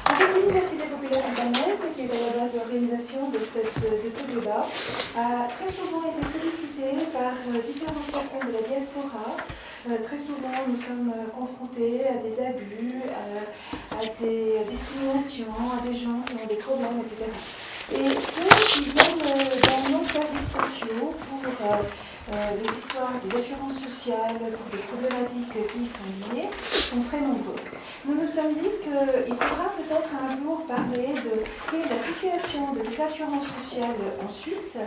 En fait, l'Université populaire libanaise, qui est à la base de l'organisation de ce débat, a très souvent été sollicitée par différentes personnes de la diaspora. Très souvent, nous sommes confrontés à des abus, à des discriminations, à des gens qui ont des problèmes, etc. Et ceux qui viennent dans nos services sociaux pour les histoires des assurances sociales, pour des problématiques qui y sont liées, sont très nombreux. Nous nous sommes dit qu'il faudra peut-être un jour parler de quelle est la situation de ces assurances sociales en Suisse,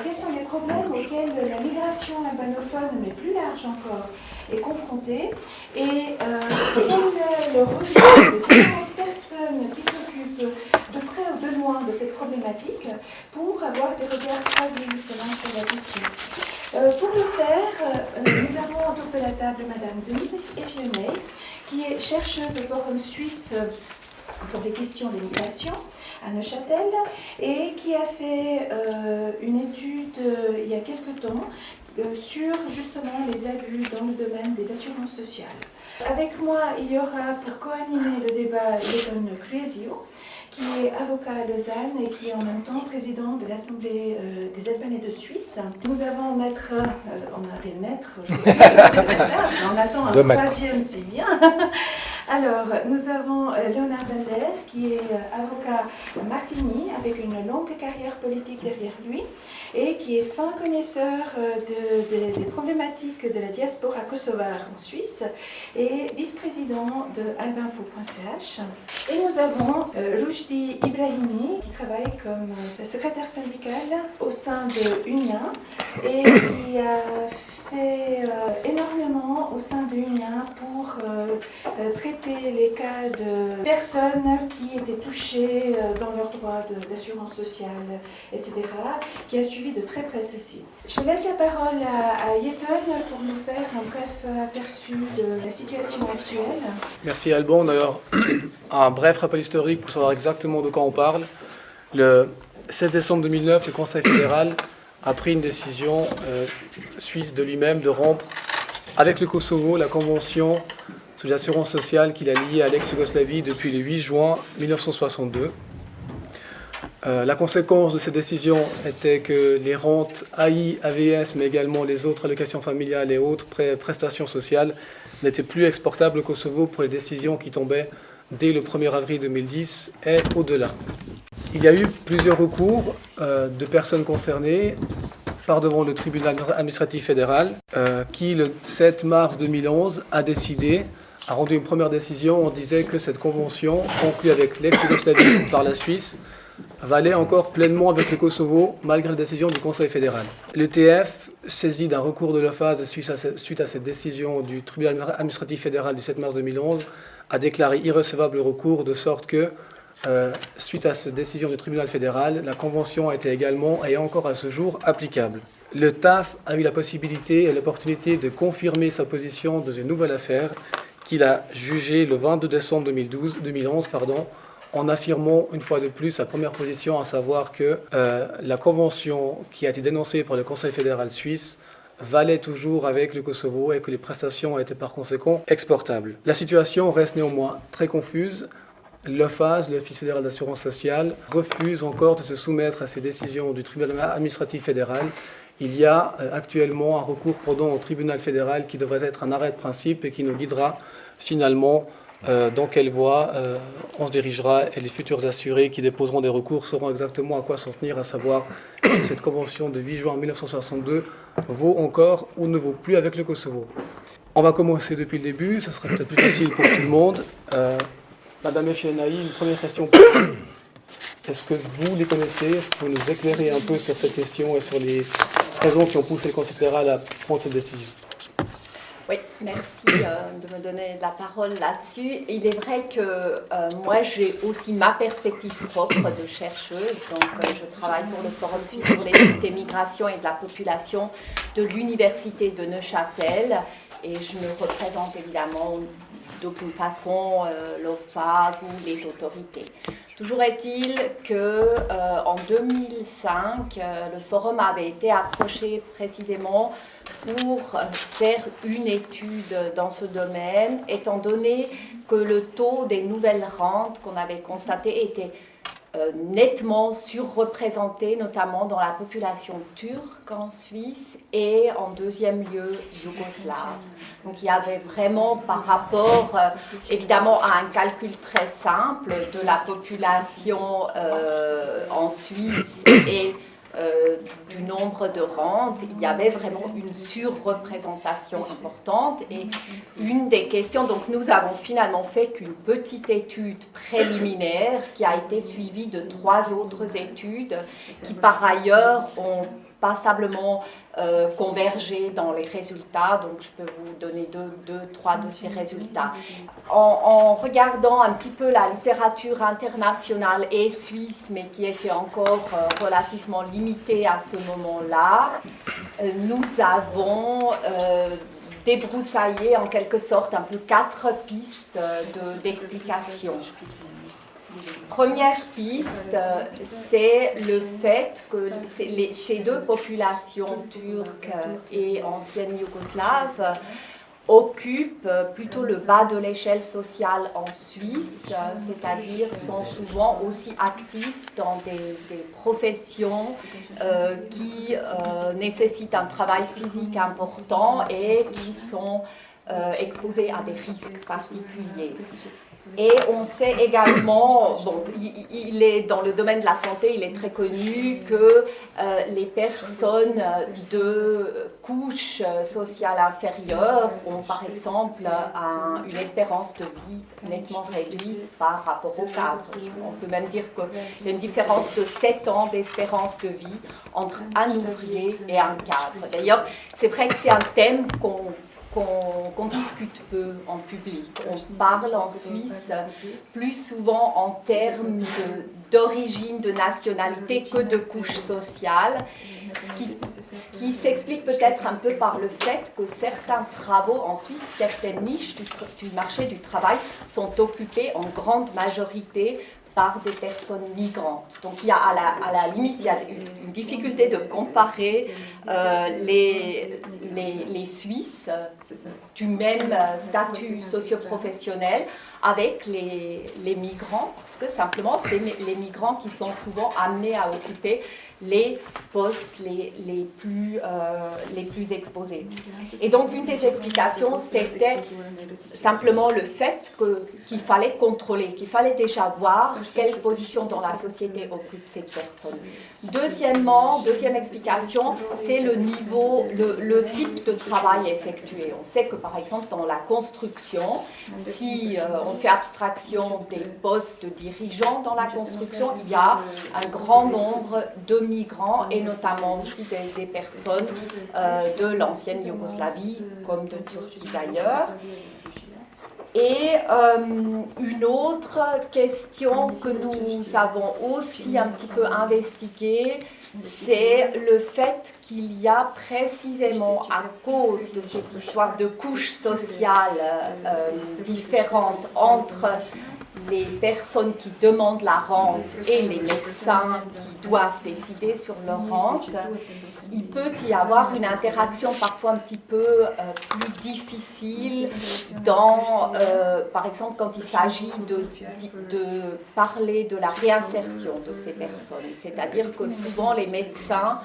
quels sont les problèmes auxquels la migration albanophone, mais plus large encore, est confrontée, et quel est le rôle de différentes personnes qui s'occupent de près ou de loin de cette problématique pour avoir des regards croisés justement sur la question. Pour le faire, nous avons autour de la table Madame Denise Effionney, qui est chercheuse au Forum suisse pour des questions d'immigration à Neuchâtel et qui a fait une étude il y a quelque temps sur justement les abus dans le domaine des assurances sociales. Avec moi, il y aura pour co-animer le débat Léon Cluesio, qui est avocat à Lausanne et qui est en même temps président de l'Assemblée des Albanais de Suisse. Nous avons maître, on a des maîtres, on attend un troisième, c'est bien. Alors, nous avons Léonard Bender, qui est avocat à Martigny, avec une longue carrière politique derrière lui, et qui est fin connaisseur des problématiques de la diaspora kosovare en Suisse, et vice-président de albinfo.ch. Et nous avons Rushdie Ibrahimi, qui travaille comme secrétaire syndical au sein de UNIA, et qui a fait énormément au sein de UNIA pour traiter les cas de personnes qui étaient touchées dans leurs droits d'assurance sociale, etc., qui a suivi de très près ceci. Je laisse la parole à Yeton pour nous faire un bref aperçu de la situation actuelle. Merci Alban. D'ailleurs, un bref rappel historique pour savoir exactement de quoi on parle. Le 7 décembre 2009, le Conseil fédéral a pris une décision suisse de lui-même de rompre avec le Kosovo la convention sur l'assurance sociale qu'il a liée à l'ex-Yougoslavie depuis le 8 juin 1962. La conséquence de cette décision était que les rentes AI, AVS, mais également les autres allocations familiales et autres prestations sociales n'étaient plus exportables au Kosovo pour les décisions qui tombaient dès le 1er avril 2010 et au-delà. Il y a eu plusieurs recours de personnes concernées par devant le tribunal administratif fédéral qui, le 7 mars 2011, a rendu une première décision. On disait que cette convention, conclue avec l'ex-Yougoslavie par la Suisse, valait encore pleinement avec le Kosovo, malgré la décision du Conseil fédéral. L'ETF, saisi d'un recours de l'OFAS suite à cette décision du tribunal administratif fédéral du 7 mars 2011, a déclaré irrecevable le recours, de sorte que, suite à cette décision du tribunal fédéral, la convention a été également et encore à ce jour applicable. Le TAF a eu la possibilité et l'opportunité de confirmer sa position dans une nouvelle affaire qu'il a jugée le 22 décembre 2011, en affirmant une fois de plus sa première position, à savoir que la convention qui a été dénoncée par le Conseil fédéral suisse valait toujours avec le Kosovo et que les prestations étaient par conséquent exportables. La situation reste néanmoins très confuse. L'OFAS, l'Office fédéral d'assurance sociale, refuse encore de se soumettre à ces décisions du tribunal administratif fédéral. Il y a actuellement un recours pendant au tribunal fédéral qui devrait être un arrêt de principe et qui nous guidera finalement dans quelle voie on se dirigera, et les futurs assurés qui déposeront des recours sauront exactement à quoi s'en tenir, à savoir si cette convention de 8 juin 1962 vaut encore ou ne vaut plus avec le Kosovo. On va commencer depuis le début, ce sera peut-être plus facile pour tout le monde. Madame Effionney, une première question pour vous. Est-ce que vous les connaissez? Est-ce que vous nous éclairez un peu sur cette question et sur les raisons qui ont poussé le Conseil fédéral à prendre cette décision? Oui, merci de me donner la parole là-dessus. Il est vrai que moi, j'ai aussi ma perspective propre de chercheuse. Donc, je travaille pour le Forum suisse sur l'étude des migrations et de la population de l'Université de Neuchâtel. Et je ne représente évidemment d'aucune façon l'OFAS ou les autorités. Toujours est-il qu'en 2005, le forum avait été approché précisément pour faire une étude dans ce domaine, étant donné que le taux des nouvelles rentes qu'on avait constaté était nettement surreprésenté, notamment dans la population turque en Suisse et en deuxième lieu yougoslave. Donc il y avait vraiment par rapport évidemment à un calcul très simple de la population en Suisse et du nombre de rentes, il y avait vraiment une surreprésentation importante. Et une des questions, donc nous avons finalement fait qu'une petite étude préliminaire qui a été suivie de 3 autres études qui par ailleurs ont passablement convergé dans les résultats, donc je peux vous donner 3 de ces résultats. En regardant un petit peu la littérature internationale et suisse, mais qui était encore relativement limitée à ce moment-là, nous avons débroussaillé en quelque sorte un peu 4 pistes d'explication. Première piste, c'est le fait que ces 2 populations turques et anciennes yougoslaves occupent plutôt le bas de l'échelle sociale en Suisse, c'est-à-dire sont souvent aussi actifs dans des professions qui nécessitent un travail physique important et qui sont exposés à des risques particuliers. Et on sait également, bon, il est dans le domaine de la santé, il est très connu que les personnes de couche sociale inférieure ont par exemple une espérance de vie nettement réduite par rapport au cadre. On peut même dire qu'il y a une différence de 7 ans d'espérance de vie entre un ouvrier et un cadre. D'ailleurs, c'est vrai que c'est un thème qu'on discute peu en public. On parle en Suisse plus souvent en termes d'origine, de nationalité que de couche sociale, ce qui s'explique peut-être un peu par le fait que certains travaux en Suisse, certaines niches du marché du travail sont occupées en grande majorité par des personnes migrantes. Donc il y a à la limite, il y a une difficulté de comparer les Suisses du même statut socio-professionnel avec les migrants, parce que simplement c'est les migrants qui sont souvent amenés à occuper les postes les plus exposés. Et donc une des explications, c'était simplement le fait qu'il fallait contrôler, qu'il fallait déjà voir quelle position dans la société occupe cette personne. Deuxième explication, c'est le niveau, le type de travail effectué. On sait que par exemple dans la construction, si on fait abstraction des postes dirigeants dans la construction, il y a un grand nombre de migrants et notamment aussi des personnes de l'ancienne Yougoslavie comme de Turquie d'ailleurs. Et une autre question que nous avons aussi un petit peu investiguée, c'est le fait qu'il y a précisément à cause de cette histoire de couches sociales différentes entre les personnes qui demandent la rente et les médecins qui doivent décider sur leur rente, il peut y avoir une interaction parfois un petit peu plus difficile dans, par exemple, quand il s'agit de parler de la réinsertion de ces personnes. C'est-à-dire que souvent les médecins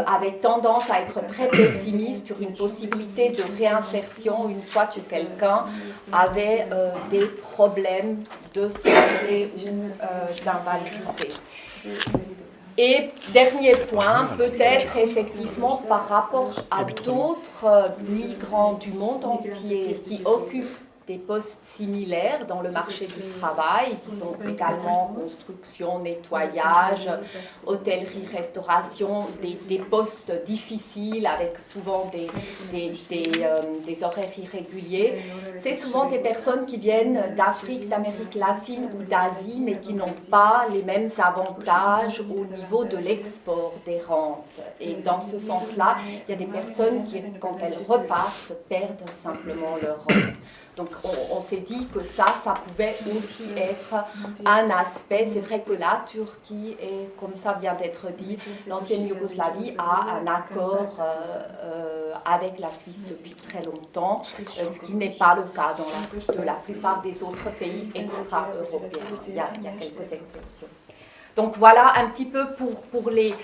avaient tendance à être très pessimistes sur une possibilité de réinsertion une fois que quelqu'un avait des problèmes de santé ou d'invalidité. Et dernier point, peut-être effectivement par rapport à d'autres migrants du monde entier qui occupent des postes similaires dans le marché du travail, disons également construction, nettoyage, hôtellerie, restauration, des postes difficiles avec souvent des horaires irréguliers. C'est souvent des personnes qui viennent d'Afrique, d'Amérique latine ou d'Asie, mais qui n'ont pas les mêmes avantages au niveau de l'export des rentes. Et dans ce sens-là, il y a des personnes qui, quand elles repartent, perdent simplement leur rente. Donc on s'est dit que ça pouvait aussi être un aspect. C'est vrai que la Turquie, et comme ça vient d'être dit, l'ancienne Yougoslavie a un accord avec la Suisse depuis très longtemps, ce qui n'est pas le cas dans la plupart des autres pays extra-européens. Il y a quelques exceptions. Donc voilà un petit peu pour les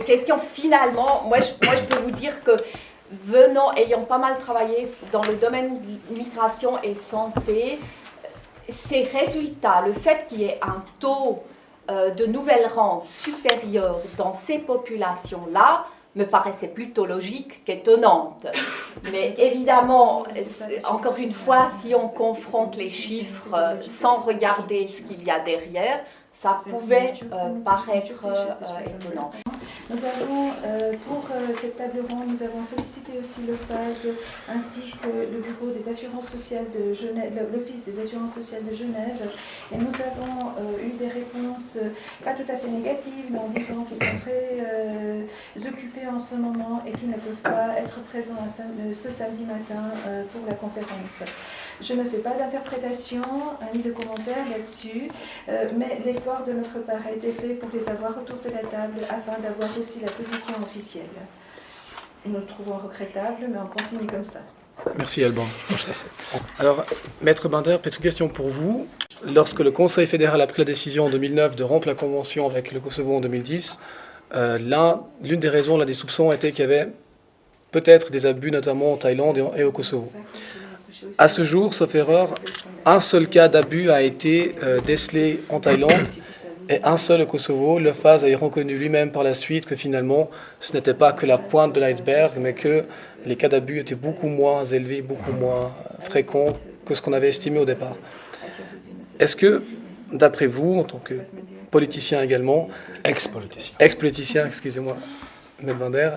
questions. Finalement, moi je peux vous dire que ayant pas mal travaillé dans le domaine migration et santé, ces résultats, le fait qu'il y ait un taux de nouvelles rentes supérieur dans ces populations-là, me paraissait plutôt logique qu'étonnante. Mais évidemment, encore une fois, si on confronte les chiffres sans regarder ce qu'il y a derrière, ça pouvait paraître étonnant. Nous avons, pour cette table ronde, nous avons sollicité aussi l'OFAS ainsi que le Bureau des assurances sociales de Genève, l'Office des assurances sociales de Genève, et nous avons eu des réponses pas tout à fait négatives, mais en disant qu'ils sont très occupés en ce moment et qu'ils ne peuvent pas être présents ce samedi matin pour la conférence. Je ne fais pas d'interprétation ni de commentaires là-dessus, mais l'effort de notre part a été fait pour les avoir autour de la table afin d'avoir aussi la position officielle. Nous le trouvons regrettable, mais on continue comme ça. Merci Alban. Alors, Maître Binder, peut-être une question pour vous. Lorsque le Conseil fédéral a pris la décision en 2009 de rompre la convention avec le Kosovo en 2010, l'une des raisons, l'un des soupçons était qu'il y avait peut-être des abus, notamment en Thaïlande et au Kosovo. À ce jour, sauf erreur, un seul cas d'abus a été décelé en Thaïlande et un seul au Kosovo. Le FAS a reconnu lui-même par la suite que finalement, ce n'était pas que la pointe de l'iceberg, mais que les cas d'abus étaient beaucoup moins élevés, beaucoup moins fréquents que ce qu'on avait estimé au départ. Est-ce que, d'après vous, en tant que politicien également, ex-politicien, excusez-moi, M. Binder,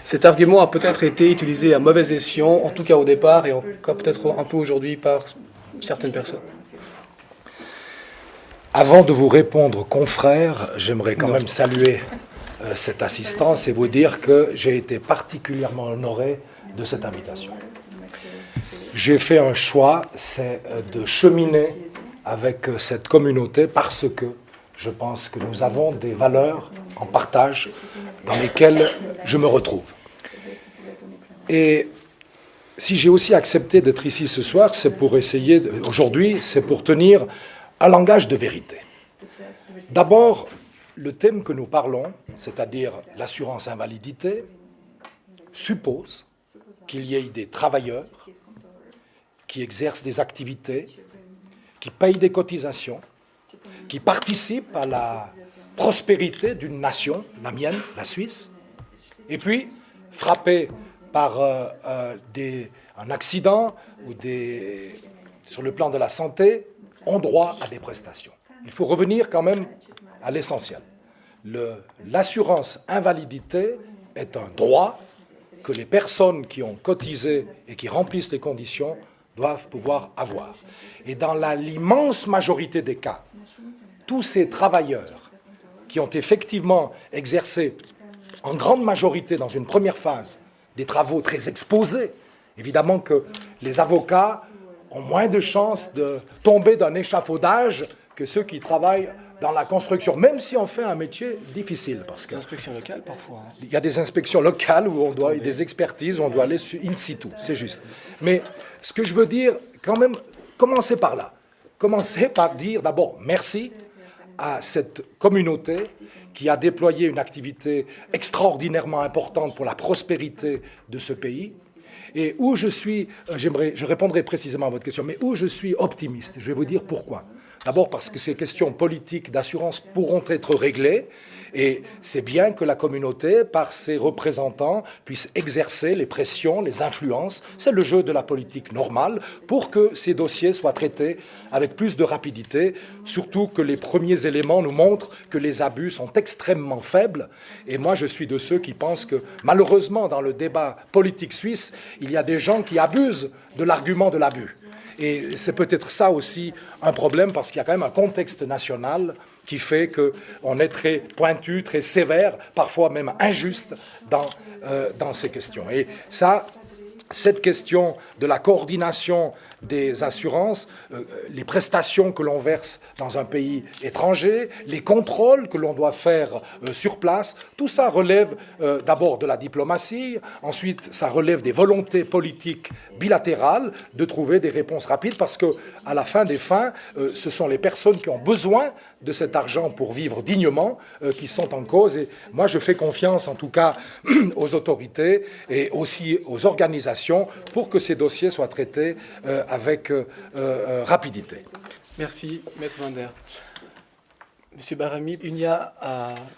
cet argument a peut-être été utilisé à mauvais escient, en tout cas au départ, et encore peut-être un peu aujourd'hui par certaines personnes? Avant de vous répondre, confrère, j'aimerais quand même saluer cette assistance et vous dire que j'ai été particulièrement honoré de cette invitation. J'ai fait un choix, c'est de cheminer avec cette communauté parce que je pense que nous avons des valeurs en partage dans lesquelles je me retrouve. Et si j'ai aussi accepté d'être ici ce soir, c'est pour essayer, aujourd'hui, c'est pour tenir un langage de vérité. D'abord, le thème que nous parlons, c'est-à-dire l'assurance invalidité, suppose qu'il y ait des travailleurs qui exercent des activités, qui payent des cotisations, qui participent à la prospérité d'une nation, la mienne, la Suisse, et puis frappés par un accident ou sur le plan de la santé, ont droit à des prestations. Il faut revenir quand même à l'essentiel. L'assurance invalidité est un droit que les personnes qui ont cotisé et qui remplissent les conditions doivent pouvoir avoir. Et dans l'immense majorité des cas, tous ces travailleurs qui ont effectivement exercé, en grande majorité dans une première phase, des travaux très exposés, évidemment que les avocats ont moins de chances de tomber d'un échafaudage que ceux qui travaillent dans la construction, même si on fait un métier difficile. Parce que des inspections locales parfois. Il y a des inspections locales où on doit, des expertises où on doit aller in situ, c'est juste. Mais ce que je veux dire, quand même, commencez par là. Commencez par dire d'abord merci à cette communauté qui a déployé une activité extraordinairement importante pour la prospérité de ce pays. Et où je suis, je répondrai précisément à votre question, mais où je suis optimiste, je vais vous dire pourquoi. D'abord parce que ces questions politiques d'assurance pourront être réglées, et c'est bien que la communauté, par ses représentants, puisse exercer les pressions, les influences. C'est le jeu de la politique normale pour que ces dossiers soient traités avec plus de rapidité, surtout que les premiers éléments nous montrent que les abus sont extrêmement faibles. Et moi, je suis de ceux qui pensent que, malheureusement, dans le débat politique suisse, il y a des gens qui abusent de l'argument de l'abus. Et c'est peut-être ça aussi un problème, parce qu'il y a quand même un contexte national qui fait qu'on est très pointu, très sévère, parfois même injuste dans ces questions. Et ça, cette question de la coordination des assurances, les prestations que l'on verse dans un pays étranger, les contrôles que l'on doit faire sur place, tout ça relève d'abord de la diplomatie, ensuite ça relève des volontés politiques bilatérales de trouver des réponses rapides, parce qu'à la fin des fins, ce sont les personnes qui ont besoin de cet argent pour vivre dignement qui sont en cause. Et moi, je fais confiance en tout cas aux autorités et aussi aux organisations pour que ces dossiers soient traités avec rapidité. Merci, Maître Vander. Monsieur Barami, l'UNIA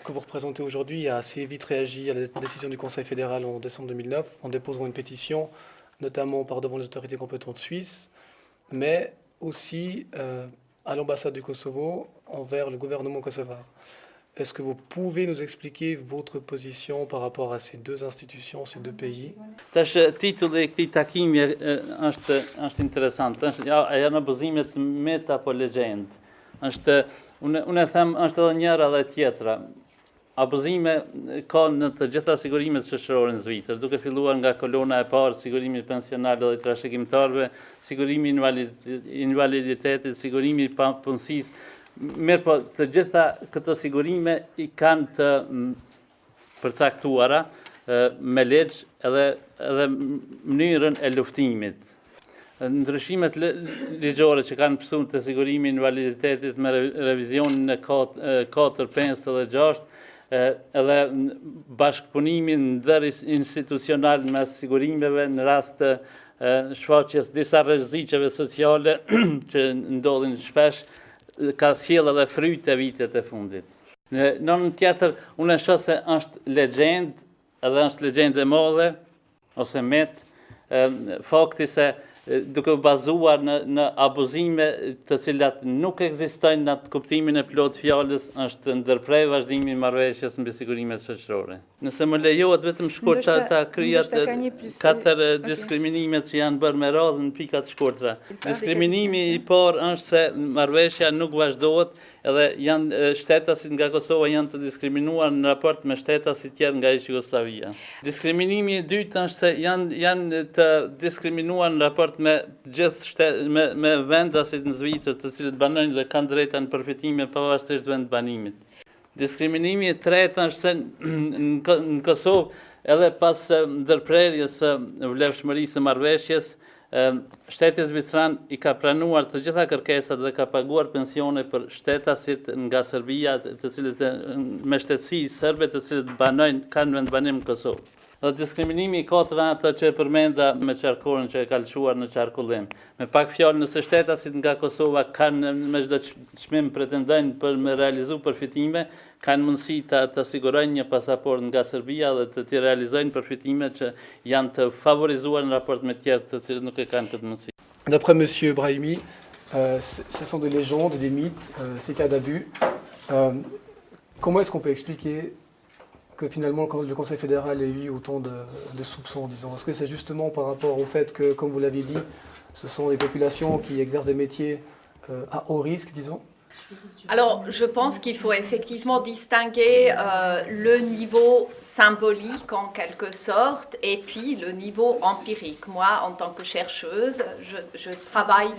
que vous représentez aujourd'hui a assez vite réagi à la décision du Conseil fédéral en décembre 2009 en déposant une pétition, notamment devant les autorités compétentes suisses, mais aussi à l'ambassade du Kosovo envers le gouvernement kosovar. Est-ce que vous pouvez nous expliquer votre position par rapport à ces deux institutions, ces deux pays? Titulli I këtij takimi është interesant. Janë abuzimet meta apo legjend. Unë them është edhe njëra dhe tjetra. Abuzime ka në të gjitha sigurimet shoqërore në Zvicër, duke filluar nga kolona e parë, sigurimi pensional dhe trashëgimtarëve, sigurimi invaliditetit, sigurimi pa punësisë. Mirë po, të gjitha këto sigurime I kanë të përcaktuara me legj edhe mënyrën e luftimit. Ndryshimet ligjore që kanë pësuar të sigurimi invaliditetit me revizionin e 4, 5 dhe 6, edhe bashkëpunimin ndërinstitucional mes sigurimeve në rast të shfaqjes disa rreziqeve sociale që ndodhin shpesh, ka sjell edhe fryt e vitet e fundit. Në anën tjetër, unë e shoh se është legjend, edhe është legjend e madhe, ose met, fakti se duke bazuar në abuzime të cilat nuk ekzistojnë në atë kuptimin e plot fjalës, është ndërprej vazhdimi I marrëveshjes mbi sigurimet shoqërore. Nëse më lejohet vetëm shkurt ta kryet 4 diskriminimet që janë bërë me radhë në pikat shkurtra. Diskriminimi I parë është se marrëveshja nuk vazhdohet, edhe janë shtetasit nga Kosova janë të diskriminuar në raport me shtetasit tjerë nga Jugosllavia. Diskriminimi I dytë është se janë të diskriminuar në raport me gjithë me vendasit në Zvicër, të cilët banojnë dhe kanë drejta në përfitime pavarësisht vend banimit. Diskriminimi I tretë është se në Kosovë, edhe pas ndërprerjes së vlefshmërisë së marrëveshjes, Shteti Zvicran I ka pranuar të gjitha kërkesat dhe ka paguar pensione për shtetasit nga Serbia, të cilët me shtetësi serbe të cilët kanë vendbanim në Kosovë. Dhe diskriminimi I katërt ato që e përmenda me qarkullin që e ka lëshuar në qarkullim. Me pak fjalë, nëse shtetasit nga Kosova kanë me çdo çmim pretendojnë për me realizu përfitime, kanë mundësi të sigurojnë një pasaport nga Serbia dhe të realizojnë përfitime që janë të favorizuar në raport me tjerë të cilët nuk e kanë këtë mundësi. D'après M. Brahimi, ce sont des légendes, des mythes, ces cas d'abus. Comment est-ce qu'on peut expliquer que finalement le Conseil fédéral ait eu autant de soupçons, disons? Est-ce que c'est justement par rapport au fait que, comme vous l'avez dit, ce sont des populations qui exercent des métiers à haut risque, disons? Alors, je pense qu'il faut effectivement distinguer le niveau symbolique en quelque sorte et puis le niveau empirique. Moi, en tant que chercheuse, je travaille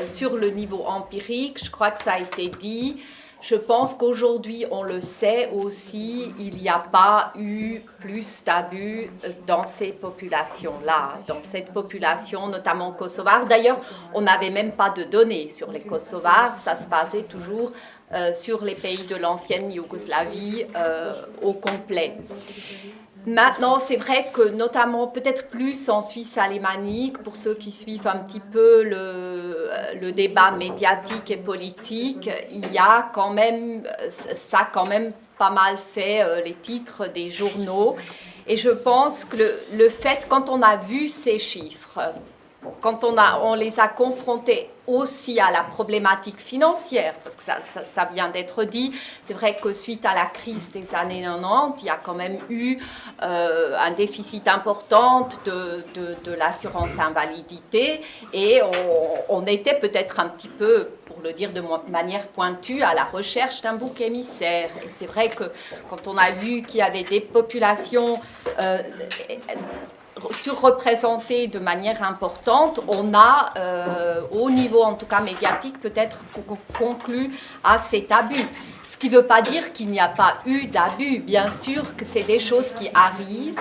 sur le niveau empirique. Je crois que ça a été dit. Je pense qu'aujourd'hui, on le sait aussi, il n'y a pas eu plus d'abus dans ces populations-là, dans cette population notamment kosovare. D'ailleurs, on n'avait même pas de données sur les Kosovars, ça se basait toujours sur les pays de l'ancienne Yougoslavie au complet. Maintenant, c'est vrai que notamment, peut-être plus en Suisse alémanique, pour ceux qui suivent un petit peu le débat médiatique et politique, il y a quand même, ça a quand même pas mal fait les titres des journaux. Et je pense que le fait, quand on a vu ces chiffres, quand on les a confrontés aussi à la problématique financière, parce que ça vient d'être dit, c'est vrai que suite à la crise des années 90, il y a quand même eu un déficit important de l'assurance invalidité et on était peut-être un petit peu, pour le dire de manière pointue, à la recherche d'un bouc émissaire. Et c'est vrai que quand on a vu qu'il y avait des populations surreprésentées de manière importante, on a, au niveau en tout cas médiatique, peut-être conclu à cet abus. Ce qui ne veut pas dire qu'il n'y a pas eu d'abus. Bien sûr que c'est des choses qui arrivent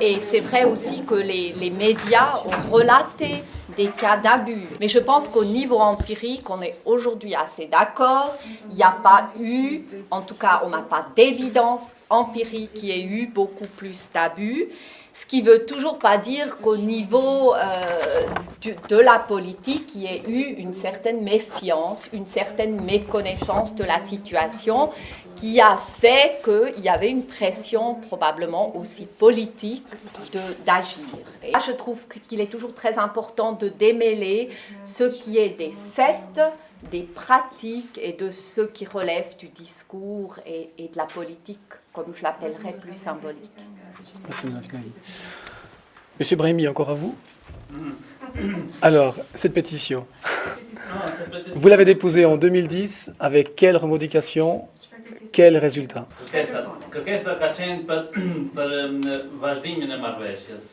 et c'est vrai aussi que les médias ont relaté des cas d'abus. Mais je pense qu'au niveau empirique, on est aujourd'hui assez d'accord. Il n'y a pas eu, en tout cas, on n'a pas d'évidence empirique qu'il y ait eu beaucoup plus d'abus. Ce qui ne veut toujours pas dire qu'au niveau de la politique, il y ait eu une certaine méfiance, une certaine méconnaissance de la situation qui a fait qu'il y avait une pression probablement aussi politique d'agir. Et là, je trouve qu'il est toujours très important de démêler ce qui est des faits, des pratiques et de ce qui relève du discours et de la politique, comme je l'appellerais, plus symbolique. Monsieur Brahimi, encore à vous. Alors, cette pétition, vous l'avez déposée en 2010, avec quelle revendication, quel résultat? Kërkesa ka qenë për vazhdimin e marrëveshjes.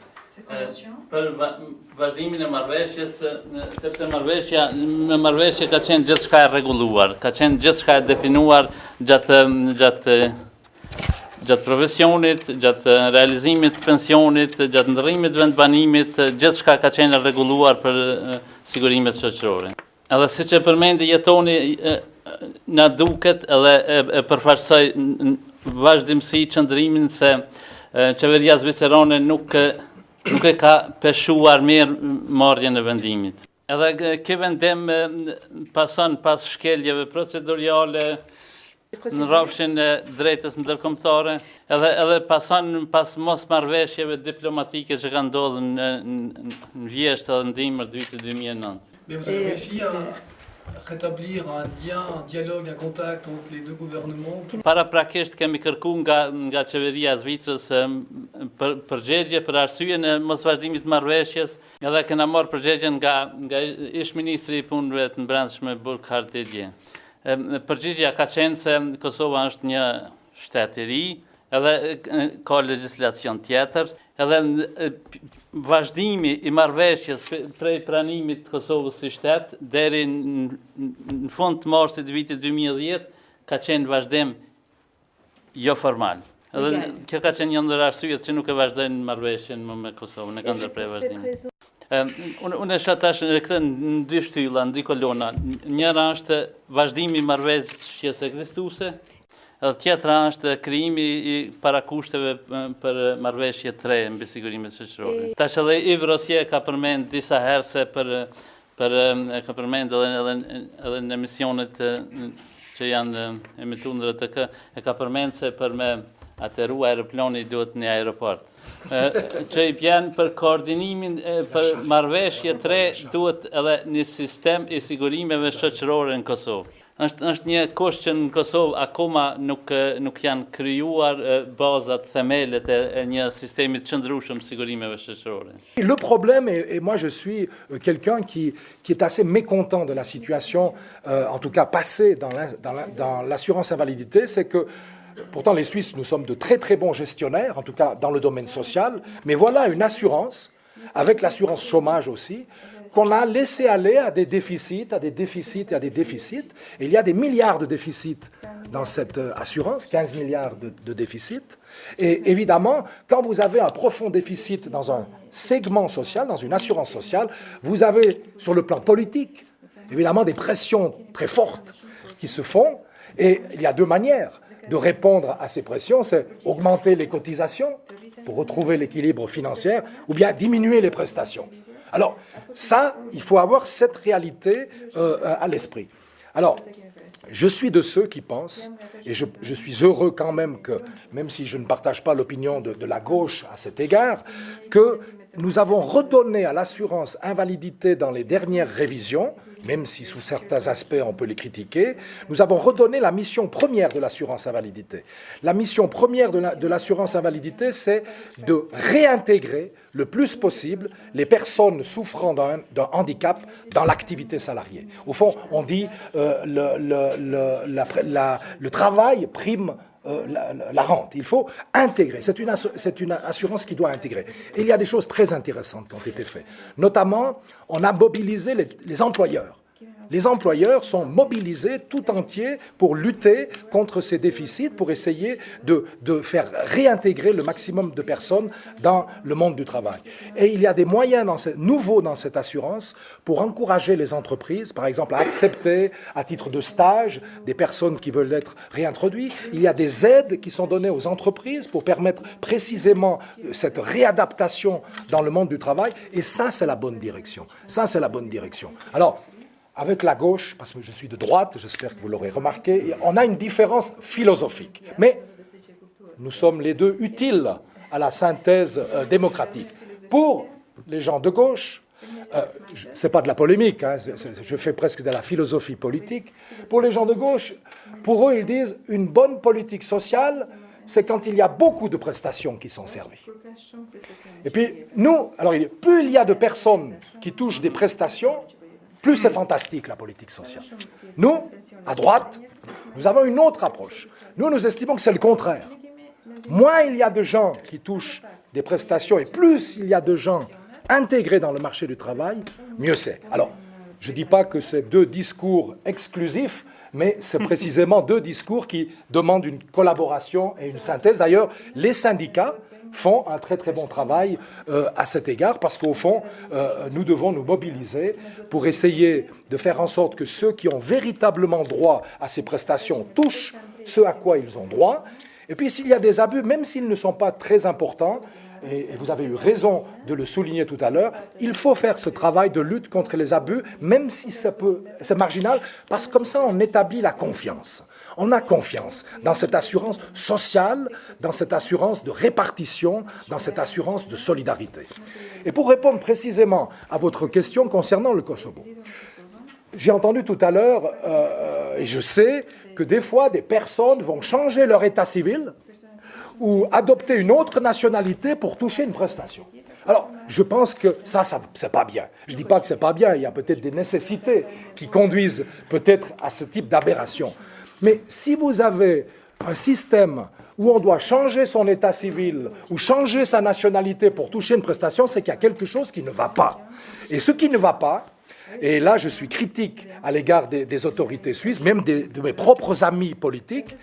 Për vazhdimin e marrëveshjes, sepse marrëveshja ka qenë gjithçka e rregulluar, ka qenë gjithçka e definuar gjatë profesionit, gjatë realizimit të pensionit, gjatë ndërrimit vendbanimit, gjithçka ka qenë e rregulluar për sigurimet shoqërore. Edhe siç e përmendi jetoni, na duket edhe e përfaqësoj vazhdimsi qëndrimin se qeveria zvicerane nuk e ka peshuar mirë marrjen e vendimit. Edhe ky vendim pason pas shkeljeve procedurale në rrafshin e drejtës ndërkombëtare, edhe pason pas mosmarrveshjeve diplomatike që kanë ndodhur në vjesht edhe në dimër të vitit 2009. Mais vous avez réussi à rétablir un lien, un dialogue, un contact entre les deux gouvernements? Paraprakisht kemi kërkuar nga qeveria e Zvicrës përgjigje për arsyeën e mosvazhdimit të marrëveshjes, edhe kena marrë përgjigjen nga ish ministri i punëve të brendshme Burkhard Didier. Përgjigjja ka qenë se Kosova është një shtet i ri, edhe ka legjislacion tjetër, edhe vazhdimi i marrëveshjes prej pranimit të Kosovës si shtet deri në fund të marsit të vitit 2010 ka qenë vazhdim jo formal. Edhe kjo ka qenë një ndër arsyet që nuk e vazhdojnë marrëveshjen më me Kosovën, e kanë ndërprer vazhdimin. Unë e shoh tash këtë në dy shtylla, në dy kolona. Njëra është vazhdimi i marrëveshjes ekzistuese, edhe tjetra është krijimi i parakushteve për marrëveshje të re mbi sigurimet shoqërore. Tash edhe Yves Rossier ka përmend disa herë se ka përmend edhe në emisionet që janë emituar në RTK, e ka përmend se për me ateru aeroplani duhet një aeroport. Që i bjen për koordinimin për marrëveshje të re duhet edhe një sistem i sigurimeve shoqërore në Kosovë. Është një kusht që në Kosovë akoma nuk janë krijuar bazat, themelet e një sistemi të qëndrueshëm të sigurimeve shoqërore. Le problème, et moi je suis quelqu'un qui est assez mécontent de la situation, en tout cas passée dans l'assurance invalidité, c'est que pourtant les Suisses, nous sommes de très très bons gestionnaires, en tout cas dans le domaine social, mais voilà une assurance, avec l'assurance chômage aussi, qu'on a laissé aller à des déficits, à des déficits et à des déficits. Et il y a des milliards de déficits dans cette assurance, 15 milliards de déficits. Et évidemment, quand vous avez un profond déficit dans un segment social, dans une assurance sociale, vous avez, sur le plan politique, évidemment des pressions très fortes qui se font. Et il y a deux manières. de répondre à ces pressions, c'est augmenter les cotisations pour retrouver l'équilibre financier, ou bien diminuer les prestations. Alors ça, il faut avoir cette réalité à l'esprit. Alors, je suis de ceux qui pensent, et je suis heureux quand même que, même si je ne partage pas l'opinion de la gauche à cet égard, que nous avons redonné à l'assurance invalidité dans les dernières révisions, même si sous certains aspects on peut les critiquer, nous avons redonné la mission première de l'assurance invalidité. La mission première de l'assurance invalidité, c'est de réintégrer le plus possible les personnes souffrant d'un handicap dans l'activité salariée. Au fond, on dit le travail prime la rente. Il faut intégrer. C'est une assurance qui doit intégrer. Et il y a des choses très intéressantes qui ont été faites. Notamment, on a mobilisé les employeurs. Les employeurs sont mobilisés tout entiers pour lutter contre ces déficits, pour essayer de faire réintégrer le maximum de personnes dans le monde du travail. Et il y a des moyens nouveaux dans cette assurance pour encourager les entreprises, par exemple, à accepter à titre de stage des personnes qui veulent être réintroduites. Il y a des aides qui sont données aux entreprises pour permettre précisément cette réadaptation dans le monde du travail. Et ça, c'est la bonne direction. Ça, c'est la bonne direction. Alors, avec la gauche, parce que je suis de droite, j'espère que vous l'aurez remarqué, on a une différence philosophique. Mais nous sommes les deux utiles à la synthèse démocratique. Pour les gens de gauche, ce n'est pas de la polémique, hein, je fais presque de la philosophie politique. Pour les gens de gauche, pour eux, ils disent une bonne politique sociale, c'est quand il y a beaucoup de prestations qui sont servies. Et puis, nous, alors plus il y a de personnes qui touchent des prestations, plus c'est fantastique, la politique sociale. Nous, à droite, nous avons une autre approche. Nous estimons que c'est le contraire. Moins il y a de gens qui touchent des prestations et plus il y a de gens intégrés dans le marché du travail, mieux c'est. Alors, je ne dis pas que c'est deux discours exclusifs, mais c'est précisément deux discours qui demandent une collaboration et une synthèse. D'ailleurs, les syndicats font un très très bon travail à cet égard, parce qu'au fond, nous devons nous mobiliser pour essayer de faire en sorte que ceux qui ont véritablement droit à ces prestations touchent ce à quoi ils ont droit. Et puis s'il y a des abus, même s'ils ne sont pas très importants, et vous avez eu raison de le souligner tout à l'heure, il faut faire ce travail de lutte contre les abus, même si c'est marginal, parce que comme ça, on établit la confiance. On a confiance dans cette assurance sociale, dans cette assurance de répartition, dans cette assurance de solidarité. Et pour répondre précisément à votre question concernant le Kosovo, j'ai entendu tout à l'heure, et je sais que des fois, des personnes vont changer leur état civil ou adopter une autre nationalité pour toucher une prestation. Alors, je pense que ça c'est pas bien. Je ne dis pas que c'est pas bien, il y a peut-être des nécessités qui conduisent peut-être à ce type d'aberration. Mais si vous avez un système où on doit changer son état civil ou changer sa nationalité pour toucher une prestation, c'est qu'il y a quelque chose qui ne va pas. Et ce qui ne va pas, et là je suis critique à l'égard des autorités suisses, même de mes propres amis politiques,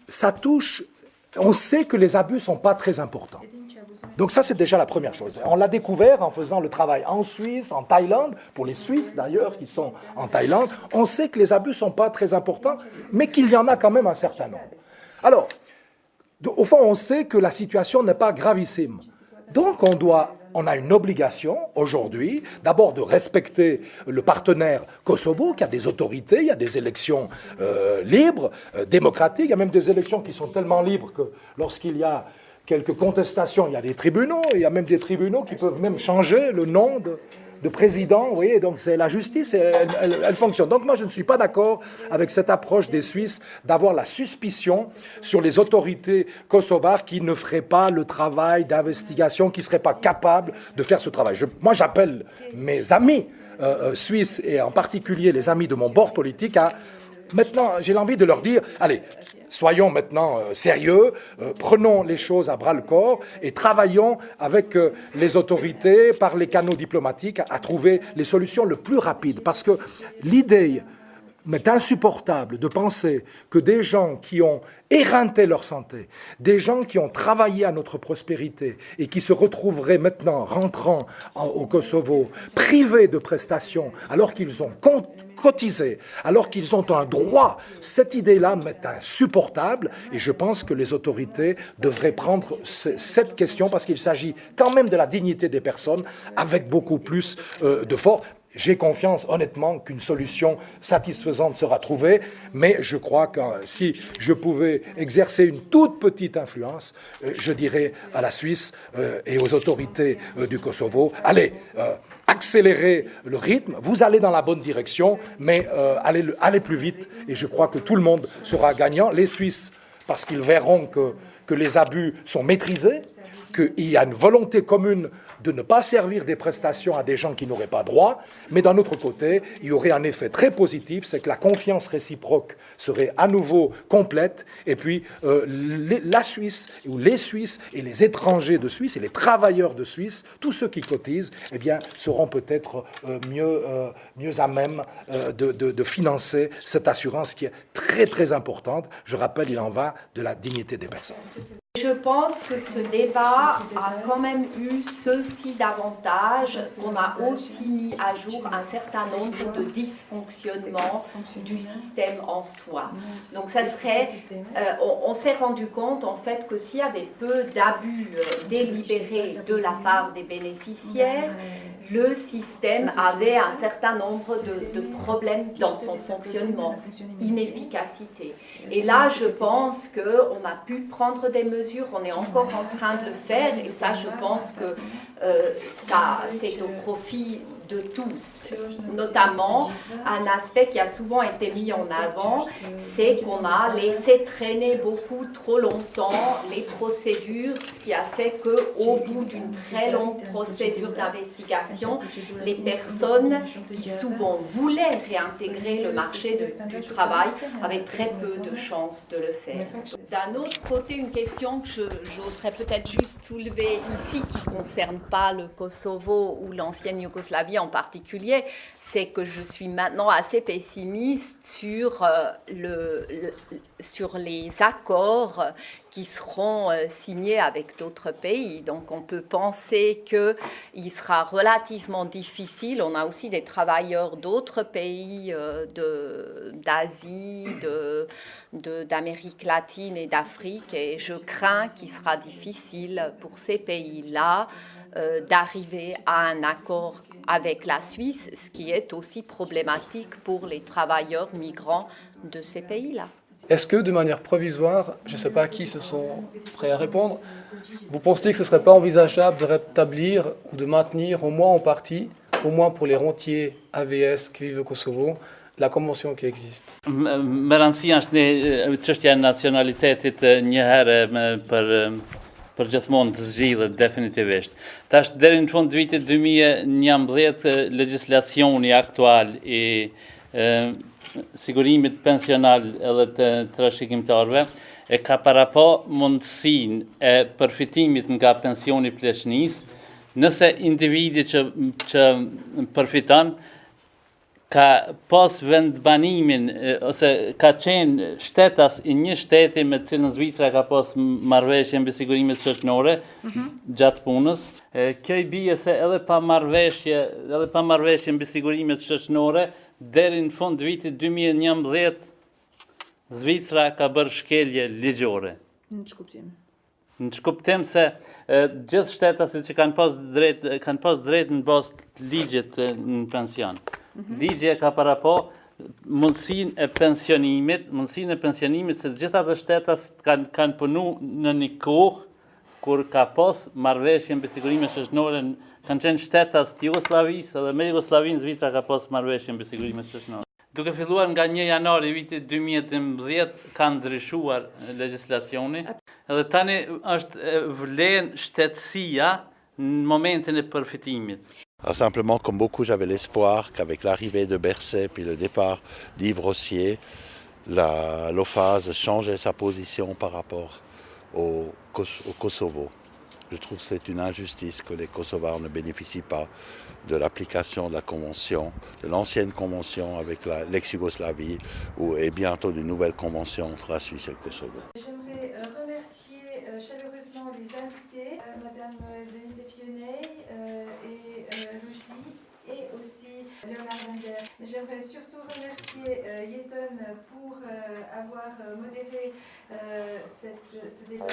ça touche, on sait que les abus ne sont pas très importants. Donc ça, c'est déjà la première chose. On l'a découvert en faisant le travail en Suisse, en Thaïlande, pour les Suisses d'ailleurs qui sont en Thaïlande. On sait que les abus ne sont pas très importants, mais qu'il y en a quand même un certain nombre. Alors, au fond, on sait que la situation n'est pas gravissime. Donc on a une obligation aujourd'hui, d'abord de respecter le partenaire Kosovo, qui a des autorités, il y a des élections libres, démocratiques, il y a même des élections qui sont tellement libres que lorsqu'il y a quelques contestations, il y a des tribunaux, il y a même des tribunaux qui peuvent même changer le nom de président, vous voyez, donc c'est la justice, elle fonctionne. Donc moi je ne suis pas d'accord avec cette approche des Suisses d'avoir la suspicion sur les autorités kosovares qui ne feraient pas le travail d'investigation, qui ne seraient pas capables de faire ce travail. Moi j'appelle mes amis suisses et en particulier les amis de mon bord politique à... Maintenant, j'ai l'envie de leur dire, allez, soyons maintenant sérieux, prenons les choses à bras-le-corps et travaillons avec les autorités, par les canaux diplomatiques, à trouver les solutions le plus rapides. Parce que l'idée m'est insupportable de penser que des gens qui ont éreinté leur santé, des gens qui ont travaillé à notre prospérité et qui se retrouveraient maintenant rentrant au Kosovo, privés de prestations alors qu'ils ont cotisé, alors qu'ils ont un droit, cette idée-là m'est insupportable et je pense que les autorités devraient prendre cette question parce qu'il s'agit quand même de la dignité des personnes avec beaucoup plus de force. J'ai confiance, honnêtement, qu'une solution satisfaisante sera trouvée, mais je crois que si je pouvais exercer une toute petite influence, je dirais à la Suisse et aux autorités du Kosovo, allez, accélérez le rythme, vous allez dans la bonne direction, mais allez plus vite, et je crois que tout le monde sera gagnant. Les Suisses, parce qu'ils verront que les abus sont maîtrisés, qu'il y a une volonté commune de ne pas servir des prestations à des gens qui n'auraient pas droit, mais d'un autre côté, il y aurait un effet très positif, c'est que la confiance réciproque serait à nouveau complète, et puis la Suisse, ou les Suisses, et les étrangers de Suisse, et les travailleurs de Suisse, tous ceux qui cotisent, eh bien, seront peut-être mieux à même de financer cette assurance qui est très très importante. Je rappelle, il en va de la dignité des personnes. Je pense que ce débat a quand même eu ceci d'avantage. On a aussi mis à jour un certain nombre de dysfonctionnements du système en soi. Donc ça serait, on s'est rendu compte en fait que s'il y avait peu d'abus délibérés de la part des bénéficiaires, le système avait un certain nombre de problèmes dans son fonctionnement, inefficacité. Et là, je pense qu'on a pu prendre des mesures, on est encore en train de le faire, et ça, je pense que ça, c'est au profit de tous. Notamment, un aspect qui a souvent été mis en avant, c'est qu'on a laissé traîner beaucoup trop longtemps les procédures, ce qui a fait qu'au bout d'une très longue procédure d'investigation, les personnes qui souvent voulaient réintégrer le marché du travail avaient très peu de chances de le faire. D'un autre côté, une question que j'oserais peut-être juste soulever ici, qui ne concerne pas le Kosovo ou l'ancienne Yougoslavie en particulier, c'est que je suis maintenant assez pessimiste sur les accords qui seront signés avec d'autres pays. Donc on peut penser qu'il sera relativement difficile. On a aussi des travailleurs d'autres pays d'Asie, d'Amérique latine et d'Afrique, et je crains qu'il sera difficile pour ces pays-là d'arriver à un accord avec la Suisse, ce qui est aussi problématique pour les travailleurs migrants de ces pays-là. Est-ce que, de manière provisoire, je ne sais pas qui se sont prêts à répondre, vous pensez que ce ne serait pas envisageable de rétablir ou de maintenir, au moins en partie, au moins pour les rentiers AVS qui vivent au Kosovo, la convention qui existe? Me rëndësia është në çështja e nacionalitetit një herë për gjithmonë të zgjidhet definitivisht. Tash deri në fund të vitit 2011 legjislacioni aktual i sigurimit pensional edhe të trashëgimtarëve e ka parapo mundësinë e përfitimit nga pensioni pleqënisë nëse individi që përfiton ka pas vendbanimin ose ka qenë shtetas i një shteti me të cilën Zvicra ka pas marrëveshje mbi sigurimet shoqërore gjatë punës. Kjo i bie se edhe pa marrëveshje mbi sigurimet shoqërore deri në fund të vitit 2011 Zvicra ka bërë shkelje ligjore. Në shkuptim se gjithë shtetasit që kanë pas drejt në bazë të ligjit në pension. Ligje ka parapo mundësinë e pensionimit se gjithë ato shtetas kanë punu në një kohë kur ka pas marrëveshje mbi sigurime shoqërore, kanë qenë shtetas të Jugosllavisë edhe me Jugosllavinë Zvicra ka pas marrëveshje mbi sigurime shoqërore. Duke filluar nga 1 janari vitit 2012 ka ndryshuar legjislacioni edhe tani është vlen shtetësia në momentin e përfitimit. Simplement, comme beaucoup, j'avais l'espoir qu'avec l'arrivée de Berset puis le départ d'Yves Rossier, l'OFAS changeait sa position par rapport au Kosovo. Je trouve que c'est une injustice que les Kosovars ne bénéficient pas de l'application de la convention, de l'ancienne convention avec l'ex-Yougoslavie et bientôt d'une nouvelle convention entre la Suisse et le Kosovo. J'aimerais remercier chaleureusement les invités, Madame Denise Fionnet et Rushdie, et aussi Léonard Wender. J'aimerais surtout remercier Yeton pour avoir modéré ce débat.